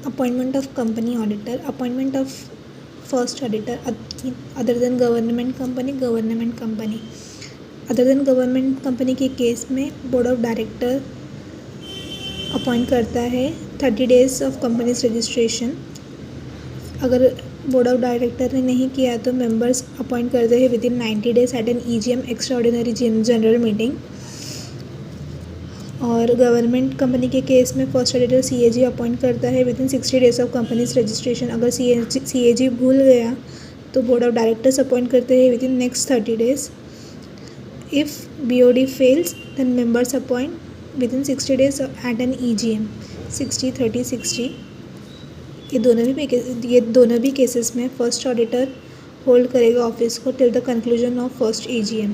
Appointment of company auditor. Appointment of first auditor other than government company. Other than government company के case में board of director appoint करता है 30 days of companies registration. अगर board of director ने नहीं किया तो members appoint करते हैं within 90 days at an EGM extraordinary general meeting. और गवर्नमेंट कंपनी के केस में फर्स्ट ऑडिटर CAG अपॉइंट करता है within 60 days of companies registration. अगर CAG भूल गया तो बोर्ड ऑफ डायरेक्टर्स अपॉइंट करते हैं within next 30 days. If BOD fails then members appoint within 60 days at an EGM 60-30-60। ये दोनों भी केसेस में फर्स्ट ऑडिटर होल्ड करेगा ऑफिस को till the conclusion of first EGM।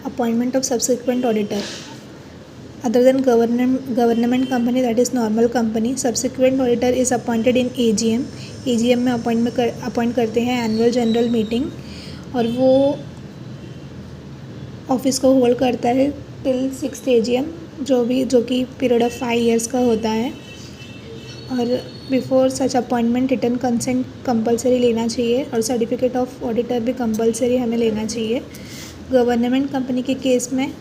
Appointment of subsequent auditor other than government company that is normal company. Subsequent auditor is appointed in EGM में appoint करते हैं annual general meeting और वो office को hold करता है till 6th EGM जो कि पीरियड ऑफ 5 years का होता है। और before such appointment return consent compulsory लेना चाहिए और सर्टिफिकेट ऑफ ऑडिटर भी कंपलसरी हमें लेना चाहिए। गवर्नमेंट कंपनी के केस में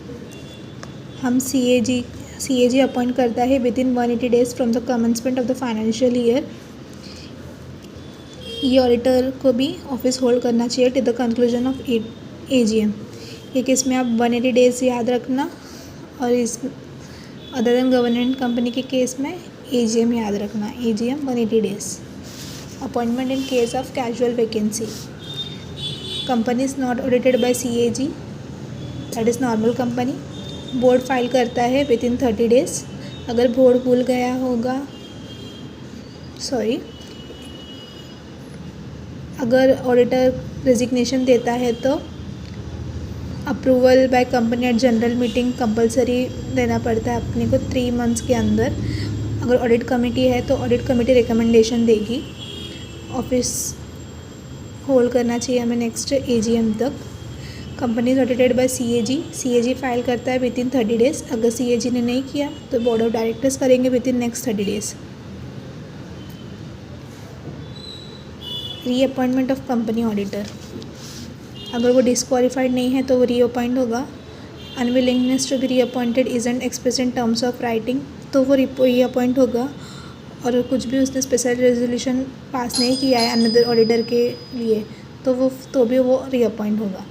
हम CAG अपॉइंट करता है with in 180 days from the commencement of the financial year. ये ऑडिटर को भी ऑफिस होल्ड करना चाहिए till the conclusion of EGM। ये केस में आप 180 डेज याद रखना और इस अदर देन गवर्नमेंट कंपनी के केस में EGM याद रखना। EGM 180 days. Appointment in case of casual vacancy company is not audited by CAG that is normal company. Board file करता है विद इन 30 डेज। अगर बोर्ड भूल गया होगा अगर ऑडिटर रेजिग्नेशन देता है तो approval by company at general meeting compulsory देना पड़ता है अपने को 3 months के अंदर। अगर ऑडिट कमेटी है तो ऑडिट कमेटी रिकमेंडेशन देगी। ऑफिस होल्ड करना चाहिए हमें नेक्स्ट EGM तक। Company is audited by CAG file करता है विद इन 30 डेज। अगर CAG ने नहीं किया तो बोर्ड ऑफ डायरेक्टर्स करेंगे within next 30 days. Reappointment of company auditor अगर वो डिस्क्वालीफाइड नहीं है तो वो रीअपॉइंट होगा। Unwillingness to be reappointed isn't express in terms of writing तो वो रीअपॉइंट होगा। और कुछ भी उसने स्पेशल रेजोल्यूशन पास नहीं किया है अनदर ऑडिटर के लिए तो भी वो रीअपॉइंट होगा।